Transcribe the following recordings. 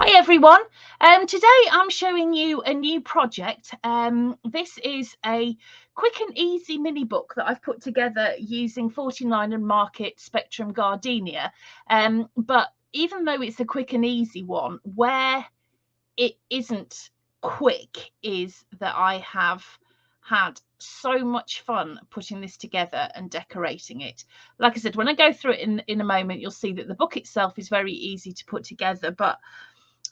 Hi everyone. Today I'm showing you a new project. This is a quick and easy mini book that I've put together using 49 and Market Spectrum Gardenia. But even though it's a quick and easy one, where it isn't quick is that I have had so much fun putting this together and decorating it. Like I said, when I go through it in a moment, you'll see that the book itself is very easy to put together, but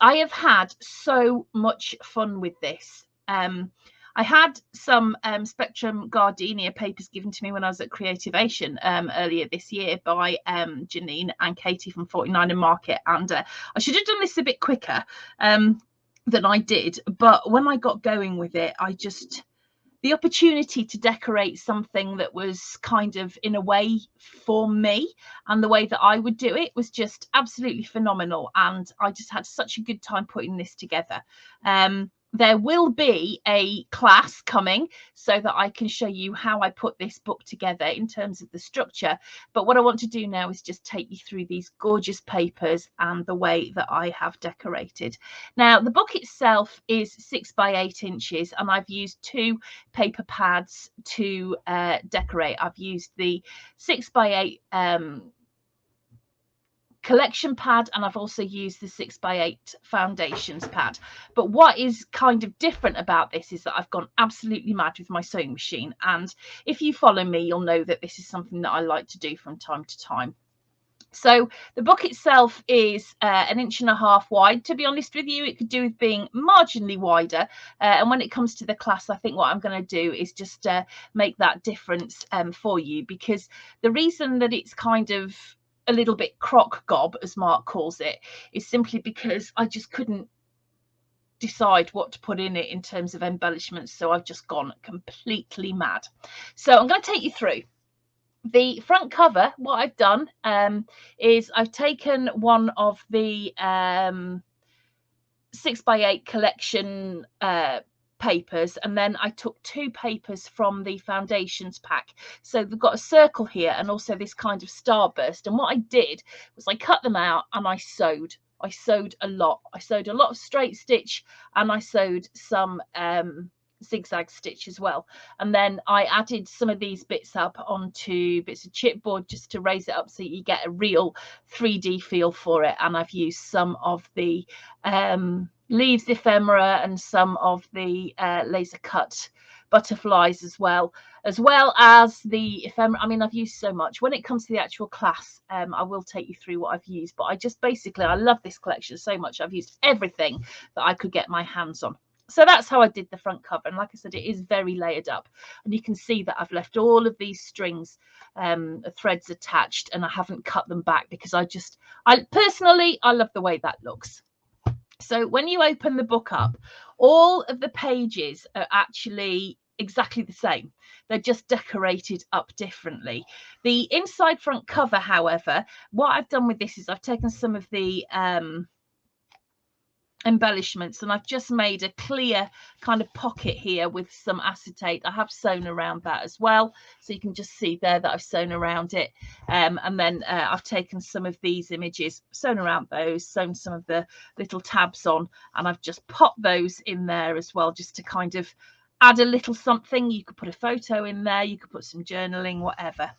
I have had so much fun with this. I had some Spectrum Gardenia papers given to me when I was at Creativation earlier this year by Janine and Katie from 49 and Market, and I should have done this a bit quicker than I did, but when I got going with it, the opportunity to decorate something that was kind of in a way for me and the way that I would do it was just absolutely phenomenal. And I just had such a good time putting this together. There will be a class coming so that I can show you how I put this book together in terms of the structure. But what I want to do now is just take you through these gorgeous papers and the way that I have decorated. Now, the book itself is 6 by 8 inches, and I've used 2 paper pads to decorate. I've used the 6 by 8 collection pad, and I've also used the 6 by 8 foundations pad. But what is kind of different about this is that I've gone absolutely mad with my sewing machine, and if you follow me, you'll know that this is something that I like to do from time to time. So the book itself is 1.5 inches wide. To be honest with you, it could do with being marginally wider. And when it comes to the class, I think what I'm going to do is just make that difference for you, because the reason that it's kind of a little bit crock gob, as Mark calls it, is simply because I just couldn't decide what to put in it in terms of embellishments. So I've just gone completely mad. So I'm going to take you through. The front cover, what I've done is I've taken one of the 6 by 8 collection papers, and then I took 2 papers from the foundations pack. So they've got a circle here and also this kind of starburst. And what I did was I cut them out and I sewed. I sewed a lot. I sewed a lot of straight stitch, and I sewed some zigzag stitch as well. And then I added some of these bits up onto bits of chipboard just to raise it up so you get a real 3D feel for it. And I've used some of the leaves ephemera and some of the laser cut butterflies as well as the ephemera. I mean, I've used so much. When it comes to the actual class, I will take you through what I've used, but I love this collection so much. I've used everything that I could get my hands on. So that's how I did the front cover. And like I said, it is very layered up. And you can see that I've left all of these strings, threads attached, and I haven't cut them back because I personally love the way that looks. So when you open the book up, all of the pages are actually exactly the same. They're just decorated up differently. The inside front cover, however, what I've done with this is I've taken some of the embellishments and I've just made a clear kind of pocket here with some acetate. I have sewn around that as well, so you can just see there that I've sewn around it, and then I've taken some of these images, sewn around those, sewn some of the little tabs on, and I've just popped those in there as well, just to kind of add a little something. You could put a photo in there, you could put some journaling, whatever.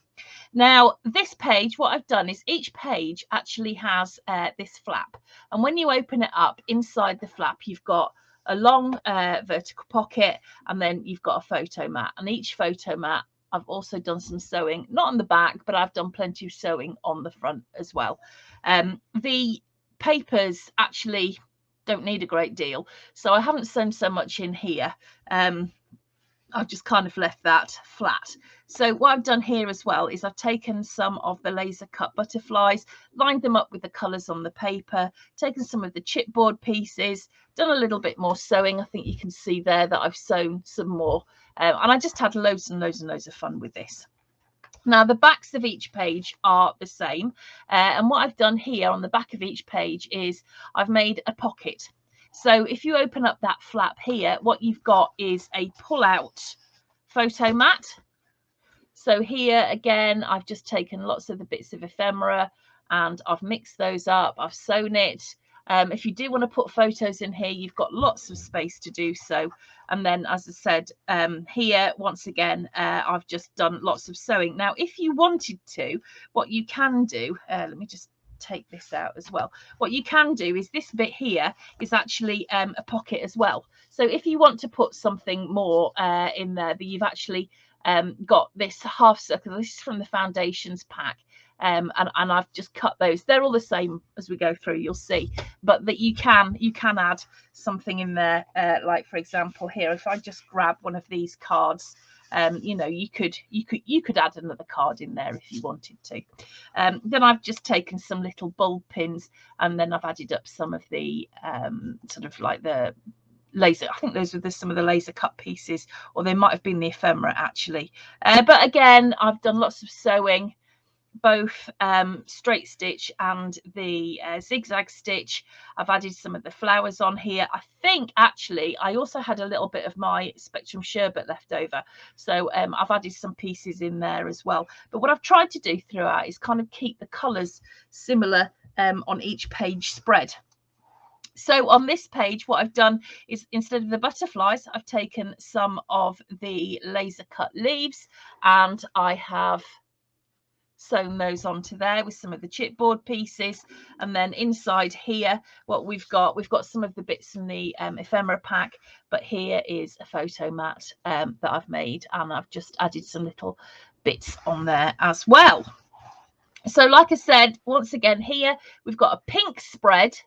Now, this page, what I've done is each page actually has this flap. And when you open it up, inside the flap, you've got a long vertical pocket, and then you've got a photo mat. And each photo mat, I've also done some sewing, not on the back, but I've done plenty of sewing on the front as well. The papers actually don't need a great deal, so I haven't sewn so much in here. I've just kind of left that flat. So what I've done here as well is I've taken some of the laser cut butterflies, lined them up with the colours on the paper, taken some of the chipboard pieces, done a little bit more sewing. I think you can see there that I've sewn some more. And I just had loads and loads and loads of fun with this. Now, the backs of each page are the same. And what I've done here on the back of each page is I've made a pocket. So if you open up that flap here, what you've got is a pull-out photo mat. So here again, I've just taken lots of the bits of ephemera and I've mixed those up. I've sewn it. If you do want to put photos in here, you've got lots of space to do so. And then, as I said, here, once again, I've just done lots of sewing. Now, if you wanted to, what you can do, let me just take this out as well. What you can do is this bit here is actually a pocket as well. So if you want to put something more in there, that you've actually got this half circle. This is from the foundations pack. And I've just cut those. They're all the same as we go through, you'll see, but that you can add something in there, like for example here, if I just grab one of these cards, you know, you could add another card in there if you wanted to. Then I've just taken some little bulb pins, and then I've added up some of the sort of like the laser, I think those were some of the laser cut pieces, or they might have been the ephemera actually. But again, I've done lots of sewing, both straight stitch and the zigzag stitch. I've added some of the flowers on here. I think actually I also had a little bit of my Spectrum sherbet left over, so I've added some pieces in there as well. But what I've tried to do throughout is kind of keep the colours similar on each page spread. So on this page, what I've done is, instead of the butterflies, I've taken some of the laser cut leaves, and I have sewn those onto there with some of the chipboard pieces. And then inside here, what we've got some of the bits from the ephemera pack, but here is a photo mat that I've made, and I've just added some little bits on there as well. So like I said, once again, here we've got a pink spread,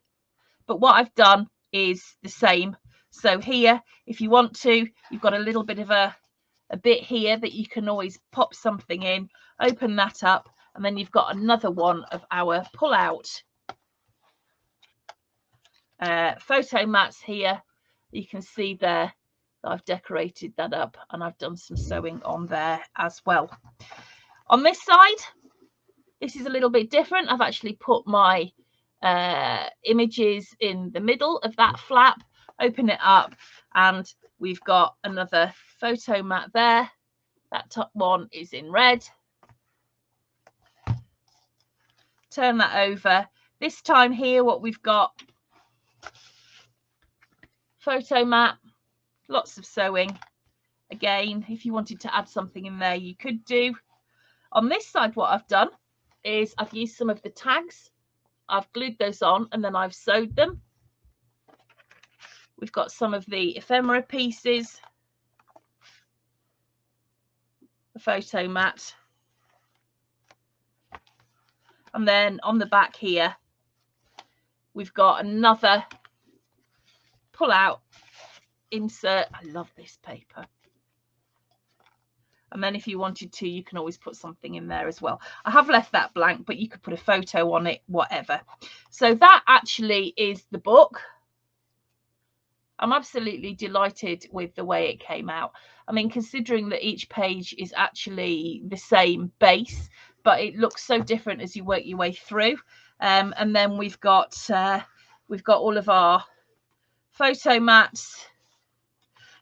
but what I've done is the same. So here, if you want to, you've got a little bit of a bit here that you can always pop something in, open that up, and then you've got another one of our pull out photo mats here. You can see there that I've decorated that up, and I've done some sewing on there as well. On this side, this is a little bit different. I've actually put my images in the middle of that flap, open it up, and we've got another photo mat there. That top one is in red. Turn that over. This time here, what we've got, photo mat, lots of sewing. Again, if you wanted to add something in there, you could do. On this side, what I've done is I've used some of the tags. I've glued those on, and then I've sewed them. We've got some of the ephemera pieces, the photo mat, and then on the back here we've got another pull out insert. I love this paper. And then if you wanted to, you can always put something in there as well. I have left that blank, but you could put a photo on it, whatever. So that actually is the book. I'm absolutely delighted with the way it came out. I mean, considering that each page is actually the same base, but it looks so different as you work your way through. And then we've got all of our photo mats.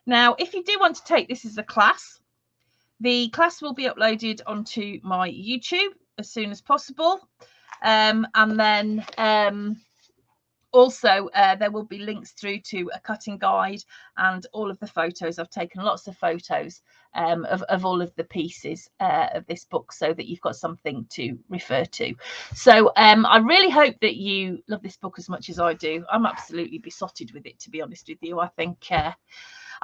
Now, if you do want to take this as a class, the class will be uploaded onto my YouTube as soon as possible. And then also there will be links through to a cutting guide and all of the photos. I've taken lots of photos of all of the pieces of this book, so that you've got something to refer to. So I really hope that you love this book as much as I do. I'm absolutely besotted with it, to be honest with you. I think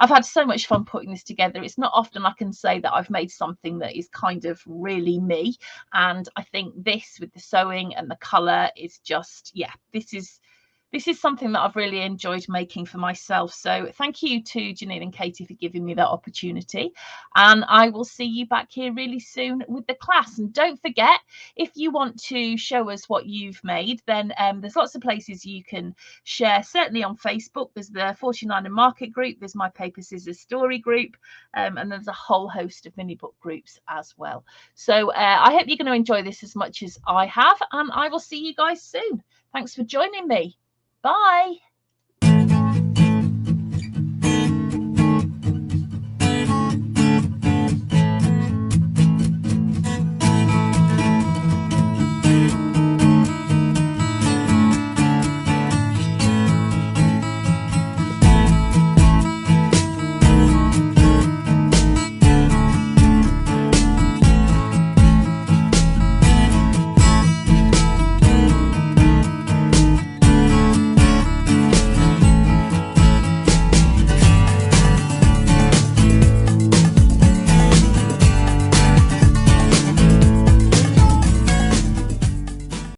I've had so much fun putting this together. It's not often I can say that I've made something that is kind of really me. And I think this, with the sewing and the colour, is just, yeah, this is something that I've really enjoyed making for myself. So thank you to Janine and Katie for giving me that opportunity. And I will see you back here really soon with the class. And don't forget, if you want to show us what you've made, then there's lots of places you can share. Certainly on Facebook, there's the 49 and Market group, there's my Paper Scissors Story group, and there's a whole host of mini book groups as well. So I hope you're going to enjoy this as much as I have, and I will see you guys soon. Thanks for joining me. Bye.